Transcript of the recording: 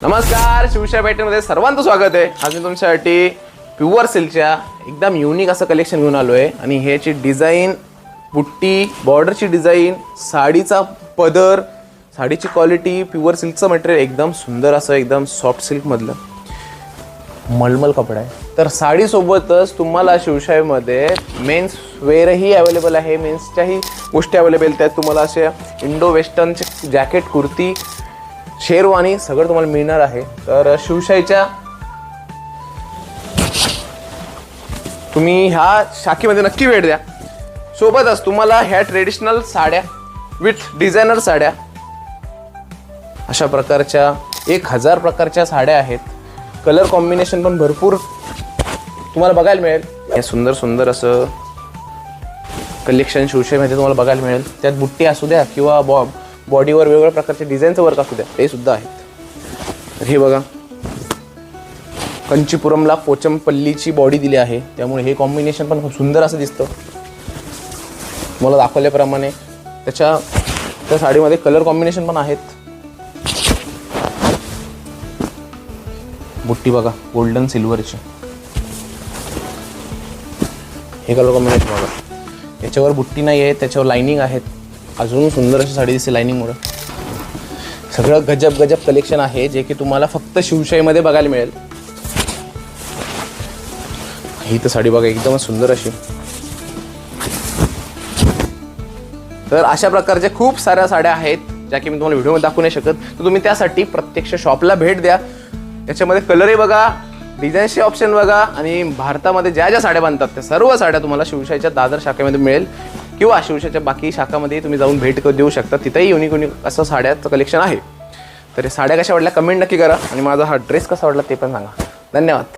नमस्कार, शिवशाही पॅटर्नमध्ये सर्वांचं स्वागत आहे। आज मी तुमच्यासाठी प्युअर सिल्कच्या एकदम युनिक असं कलेक्शन घेऊन आलो आहे आणि ह्याची डिझाईन, बुट्टी, बॉर्डरची डिझाईन, साडीचा पदर, साडीची क्वालिटी, प्युअर सिल्कचं मटेरियल एकदम सुंदर असं एकदम सॉफ्ट सिल्कमधलं मलमल कपडा आहे। तर साडीसोबतच तुम्हाला शिवशाहीमध्ये मेन्स वेअरही अवेलेबल आहे, मेन्सच्याही गोष्टी अवेलेबल आहेत। तुम्हाला असे इंडो वेस्टर्नचे जॅकेट, कुर्ती, शेरवानी सगळं तुम्हाला मिळणार आहे। तर शिवशाहीच्या तुम्ही ह्या शाखेमध्ये नक्की भेट द्या। सोबतच तुम्हाला ह्या ट्रेडिशनल साड्या विथ डिझायनर साड्या, अशा प्रकारच्या 1000 प्रकारच्या साड्या आहेत। कलर कॉम्बिनेशन पण भरपूर तुम्हाला बघायला मिळेल। हे सुंदर सुंदर असं कलेक्शन शिवशाहीमध्ये तुम्हाला बघायला मिळेल। त्यात बुट्टी असू द्या किंवा बॉडीवर वेगवेगळ्या प्रकारचे डिझाईनचं वर्क असू द्या, ते सुद्धा आहेत। तर हे बघा, कंचीपुरमला पोचमपल्लीची बॉडी दिली आहे, त्यामुळे हे कॉम्बिनेशन पण खूप सुंदर असं दिसतं। मला दाखवल्याप्रमाणे त्या साडीमध्ये कलर कॉम्बिनेशन पण आहेत। बुट्टी बघा, गोल्डन सिल्वरची, हे कलर कॉम्बिनेशन बघा। याच्यावर बुट्टी नाही आहे, त्याच्यावर लाइनिंग आहेत। अजून सुंदर अशी साडी दिसते लाइनिंगमुळे। सगळं गजब गजब कलेक्शन आहे, जे की तुम्हाला फक्त शिवशाहीमध्ये बघायला मिळेल। ही तर साडी बघा, एकदम सुंदर अशी। तर अशा प्रकारच्या खूप साऱ्या साड्या आहेत, ज्या की मी तुम्हाला व्हिडिओमध्ये दाखवू नाही शकत। तर तुम्ही त्यासाठी प्रत्यक्ष शॉपला भेट द्या। याच्यामध्ये कलरही बघा, डिझाईन्सचे ऑप्शन बघा, आणि भारतामध्ये ज्या ज्या साड्या बनतात त्या सर्व साड्या तुम्हाला शिवशाहीच्या दादर शाखेमध्ये मिळेल, किंवा शिवशाहीच्या बाकी शाखामध्ये तुम्ही जाऊन भेट देऊ शकता। तिथेही युनिक युनिक असं साड्याचं कलेक्शन आहे। तर साड्या कशा वाटल्या कमेंट नक्की करा, आणि माझा हा ड्रेस कसा वाटला ते पण सांगा। धन्यवाद।